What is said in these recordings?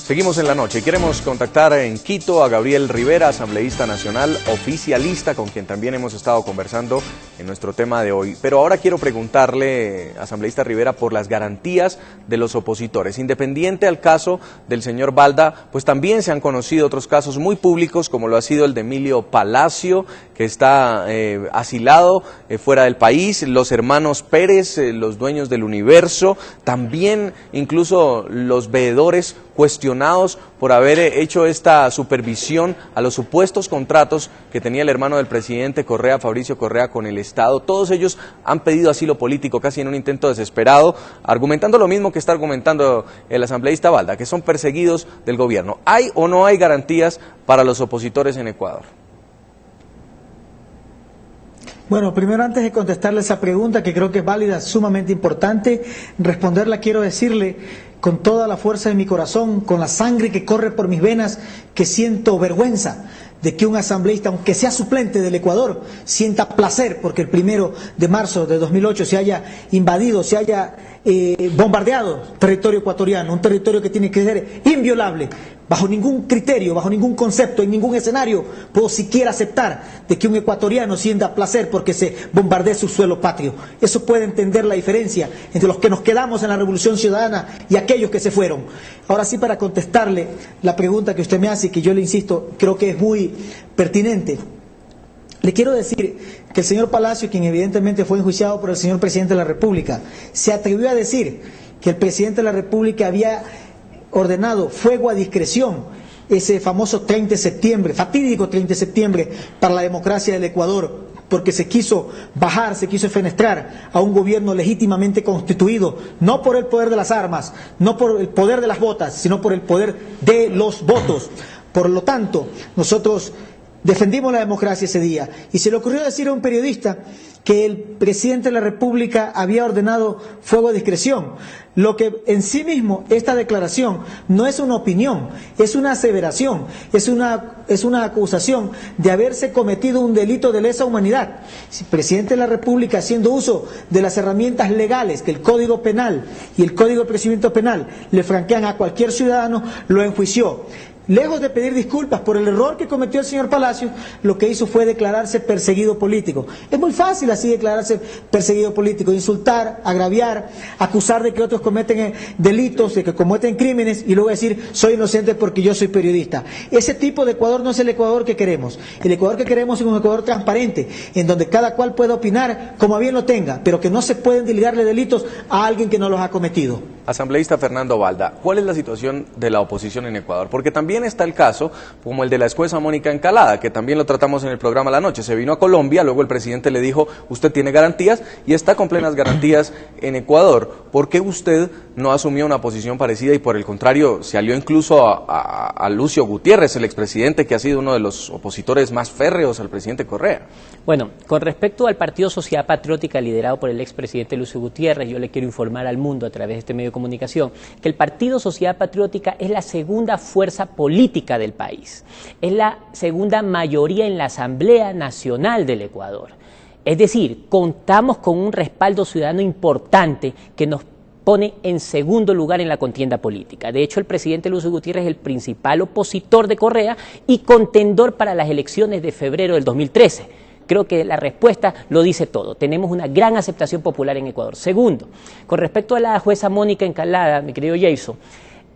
Seguimos en la noche y queremos contactar en Quito a Gabriel Rivera, asambleísta nacional, oficialista, con quien también hemos estado conversando en nuestro tema de hoy. Pero ahora quiero preguntarle, asambleísta Rivera, por las garantías de los opositores. Independiente al caso del señor Balda, pues también se han conocido otros casos muy públicos, como lo ha sido el de Emilio Palacio, que está asilado fuera del país, los hermanos Pérez, los dueños del Universo, también incluso los veedores cuestionados por haber hecho esta supervisión a los supuestos contratos que tenía el hermano del presidente Correa, Fabricio Correa, con el Estado. Todos ellos han pedido asilo político casi en un intento desesperado, argumentando lo mismo que está argumentando el asambleísta Balda, que son perseguidos del gobierno. ¿Hay o no hay garantías para los opositores en Ecuador? Bueno, primero, antes de contestarle esa pregunta, que creo que es válida, sumamente importante, responderla, quiero decirle con toda la fuerza de mi corazón, con la sangre que corre por mis venas, que siento vergüenza de que un asambleísta, aunque sea suplente del Ecuador, sienta placer porque el 1 de marzo de 2008 se haya invadido, se haya bombardeado territorio ecuatoriano, un territorio que tiene que ser inviolable. Bajo ningún criterio, bajo ningún concepto, en ningún escenario puedo siquiera aceptar de que un ecuatoriano sienta placer porque se bombardee su suelo patrio. Eso puede entender la diferencia entre los que nos quedamos en la Revolución Ciudadana y aquellos que se fueron. Ahora sí, para contestarle la pregunta que usted me hace y que yo le insisto, creo que es muy pertinente. Le quiero decir que el señor Palacio, quien evidentemente fue enjuiciado por el señor Presidente de la República, se atrevió a decir que el Presidente de la República había ordenado fuego a discreción ese famoso 30 de septiembre, fatídico 30 de septiembre para la democracia del Ecuador, porque se quiso bajar, se quiso fenestrar a un gobierno legítimamente constituido, no por el poder de las armas, no por el poder de las botas, sino por el poder de los votos. Por lo tanto, nosotros defendimos la democracia ese día, y se le ocurrió decir a un periodista que el Presidente de la República había ordenado fuego a discreción. Lo que en sí mismo, esta declaración, no es una opinión, es una aseveración, es una acusación de haberse cometido un delito de lesa humanidad. Si el Presidente de la República, haciendo uso de las herramientas legales que el Código Penal y el Código de Procedimiento Penal le franquean a cualquier ciudadano, lo enjuició. Lejos de pedir disculpas por el error que cometió el señor Palacio, lo que hizo fue declararse perseguido político. Es muy fácil así declararse perseguido político, insultar, agraviar, acusar de que otros cometen delitos, de que cometen crímenes y luego decir soy inocente porque yo soy periodista. Ese tipo de Ecuador no es el Ecuador que queremos. El Ecuador que queremos es un Ecuador transparente, en donde cada cual pueda opinar como a bien lo tenga, pero que no se pueden delegarle delitos a alguien que no los ha cometido. Asambleísta Fernando Balda, ¿cuál es la situación de la oposición en Ecuador? Porque también está el caso como el de la jueza Mónica Encalada, que también lo tratamos en el programa La Noche. Se vino a Colombia, luego el presidente le dijo, usted tiene garantías y está con plenas garantías en Ecuador. ¿Por qué usted no asumió una posición parecida y por el contrario se alió incluso a Lucio Gutiérrez, el expresidente que ha sido uno de los opositores más férreos al presidente Correa? Bueno, con respecto al Partido Sociedad Patriótica liderado por el expresidente Lucio Gutiérrez, yo le quiero informar al mundo a través de este medio de comunicación que el Partido Sociedad Patriótica es la segunda fuerza política del país, es la segunda mayoría en la Asamblea Nacional del Ecuador. Es decir, contamos con un respaldo ciudadano importante que nos pone en segundo lugar en la contienda política. De hecho, el presidente Lucio Gutiérrez es el principal opositor de Correa y contendor para las elecciones de febrero del 2013. Creo que la respuesta lo dice todo. Tenemos una gran aceptación popular en Ecuador. Segundo, con respecto a la jueza Mónica Encalada, mi querido Jason,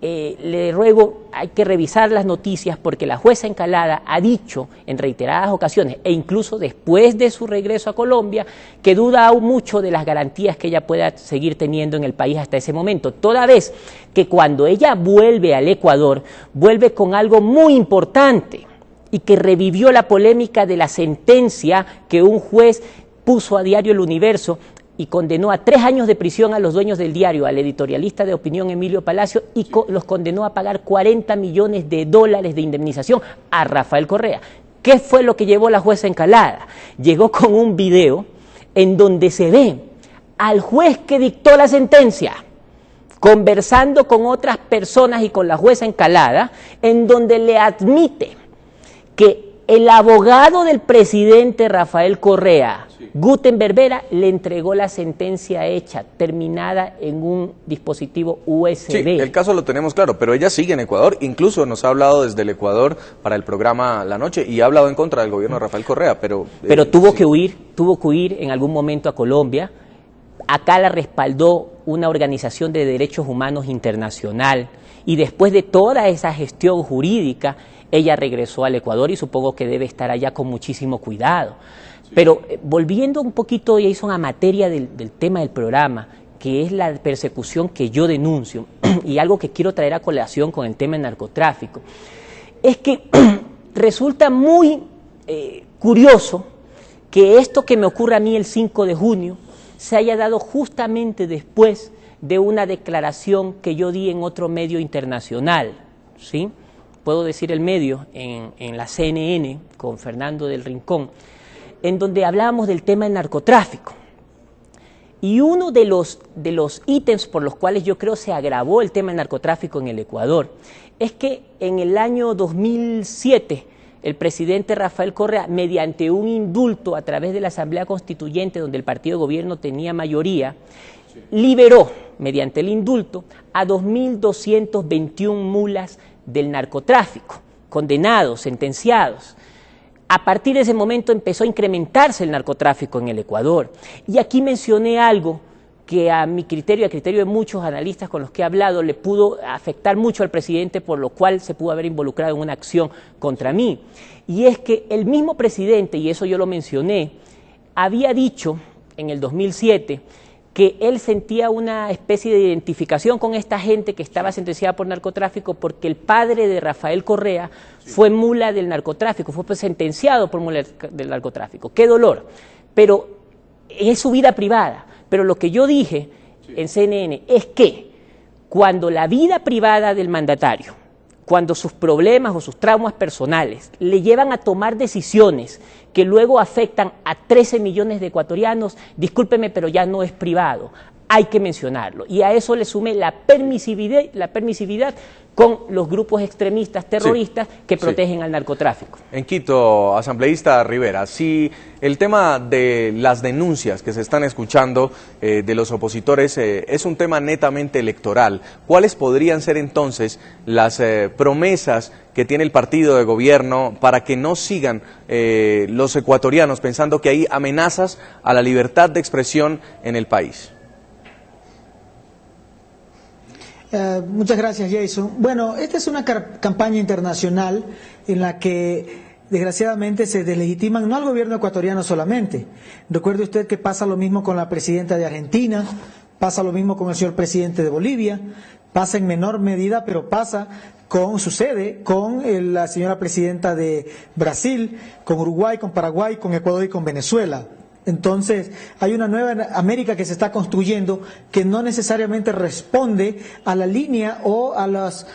le ruego, hay que revisar las noticias porque la jueza Encalada ha dicho en reiteradas ocasiones e incluso después de su regreso a Colombia que duda aún mucho de las garantías que ella pueda seguir teniendo en el país hasta ese momento, toda vez que cuando ella vuelve al Ecuador, vuelve con algo muy importante y que revivió la polémica de la sentencia que un juez puso a diario El Universo y condenó a 3 años de prisión a los dueños del diario, al editorialista de opinión Emilio Palacio, y los condenó a pagar $40 millones de indemnización a Rafael Correa. ¿Qué fue lo que llevó la jueza Encalada? Llegó con un video en donde se ve al juez que dictó la sentencia conversando con otras personas y con la jueza Encalada, en donde le admite que El abogado del presidente Rafael Correa, Gutenberg Vera, le entregó la sentencia hecha, terminada en un dispositivo USB. Sí, el caso lo tenemos claro, pero ella sigue en Ecuador, incluso nos ha hablado desde el Ecuador para el programa La Noche y ha hablado en contra del gobierno de Rafael Correa, pero tuvo sí. que huir en algún momento a Colombia. Acá la respaldó una organización de derechos humanos internacional y después de toda esa gestión jurídica, ella regresó al Ecuador y supongo que debe estar allá con muchísimo cuidado. Pero volviendo un poquito, Jason, a materia del tema del programa, que es la persecución que yo denuncio y algo que quiero traer a colación con el tema del narcotráfico, es que resulta muy curioso que esto que me ocurre a mí el 5 de junio se haya dado justamente después de una declaración que yo di en otro medio internacional, ¿sí? Puedo decir el medio, en la CNN, con Fernando del Rincón, en donde hablábamos del tema del narcotráfico. Y uno de los ítems por los cuales yo creo se agravó el tema del narcotráfico en el Ecuador es que en el año 2007 el presidente Rafael Correa, mediante un indulto a través de la Asamblea Constituyente, donde el partido de gobierno tenía mayoría, liberó, mediante el indulto, a 2.221 mulas del narcotráfico, condenados, sentenciados. A partir de ese momento empezó a incrementarse el narcotráfico en el Ecuador. Y aquí mencioné algo que a mi criterio y a criterio de muchos analistas con los que he hablado le pudo afectar mucho al presidente, por lo cual se pudo haber involucrado en una acción contra mí. Y es que el mismo presidente, y eso yo lo mencioné, había dicho en el 2007 que él sentía una especie de identificación con esta gente que estaba sentenciada por narcotráfico porque el padre de Rafael Correa fue mula del narcotráfico, fue sentenciado por mula del narcotráfico. ¡Qué dolor! Pero es su vida privada. Pero lo que yo dije en CNN es que cuando la vida privada del mandatario, cuando sus problemas o sus traumas personales le llevan a tomar decisiones que luego afectan a 13 millones de ecuatorianos, discúlpeme, pero ya no es privado, hay que mencionarlo. Y a eso le sume la permisividad con los grupos extremistas terroristas que protegen al narcotráfico. En Quito, asambleísta Rivera, si el tema de las denuncias que se están escuchando de los opositores es un tema netamente electoral, ¿cuáles podrían ser entonces las promesas que tiene el partido de gobierno para que no sigan los ecuatorianos pensando que hay amenazas a la libertad de expresión en el país? Muchas gracias, Jason. Bueno, esta es una campaña internacional en la que desgraciadamente se deslegitiman no al gobierno ecuatoriano solamente. Recuerde usted que pasa lo mismo con la presidenta de Argentina, pasa lo mismo con el señor presidente de Bolivia, pasa en menor medida, pero sucede con la señora presidenta de Brasil, con Uruguay, con Paraguay, con Ecuador y con Venezuela. Entonces, hay una nueva América que se está construyendo que no necesariamente responde a la línea o a las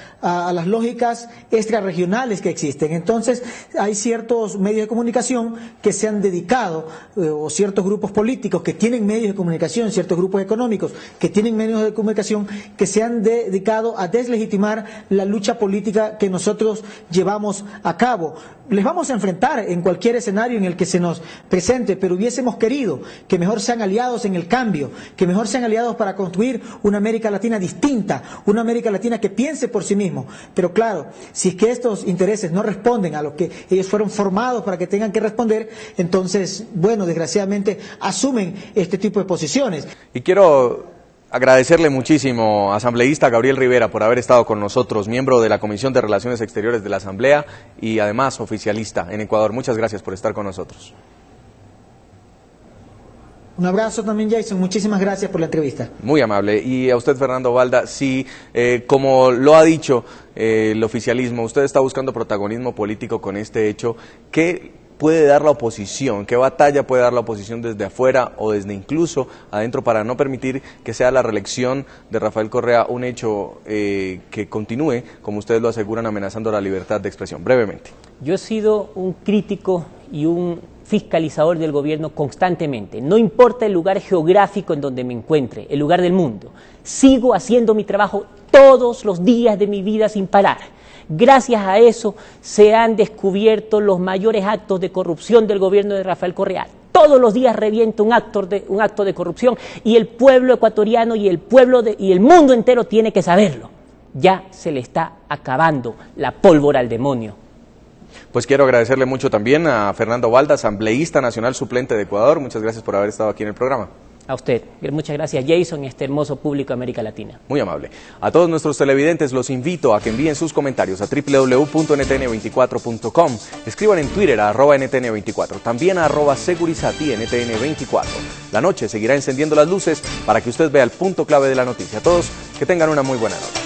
lógicas extrarregionales que existen. Entonces, hay ciertos medios de comunicación que se han dedicado, o ciertos grupos políticos que tienen medios de comunicación, ciertos grupos económicos que tienen medios de comunicación que se han dedicado a deslegitimar la lucha política que nosotros llevamos a cabo. Les vamos a enfrentar en cualquier escenario en el que se nos presente, pero hubiésemos querido que mejor sean aliados en el cambio, que mejor sean aliados para construir una América Latina distinta, una América Latina que piense por sí mismo. Pero claro, si es que estos intereses no responden a lo que ellos fueron formados para que tengan que responder, entonces, bueno, desgraciadamente asumen este tipo de posiciones. Y quiero agradecerle muchísimo, asambleísta Gabriel Rivera, por haber estado con nosotros, miembro de la Comisión de Relaciones Exteriores de la Asamblea y además oficialista en Ecuador. Muchas gracias por estar con nosotros. Un abrazo también, Jason. Muchísimas gracias por la entrevista. Muy amable. Y a usted, Fernando Balda, si, como lo ha dicho el oficialismo, usted está buscando protagonismo político con este hecho, ¿qué puede dar la oposición? ¿Qué batalla puede dar la oposición desde afuera o desde incluso adentro para no permitir que sea la reelección de Rafael Correa un hecho que continúe, como ustedes lo aseguran, amenazando la libertad de expresión? Brevemente. Yo he sido un crítico y un fiscalizador del gobierno constantemente, no importa el lugar geográfico en donde me encuentre, el lugar del mundo. Sigo haciendo mi trabajo todos los días de mi vida sin parar. Gracias a eso se han descubierto los mayores actos de corrupción del gobierno de Rafael Correa. Todos los días revienta un acto de corrupción y el pueblo ecuatoriano y el mundo entero tiene que saberlo. Ya se le está acabando la pólvora al demonio. Pues quiero agradecerle mucho también a Fernando Balda, asambleísta nacional suplente de Ecuador. Muchas gracias por haber estado aquí en el programa. A usted. Muchas gracias, Jason, y este hermoso público de América Latina. Muy amable. A todos nuestros televidentes los invito a que envíen sus comentarios a www.ntn24.com. Escriban en Twitter a @ntn24, también a @segurizati_ntn24. La noche seguirá encendiendo las luces para que usted vea el punto clave de la noticia. A todos, que tengan una muy buena noche.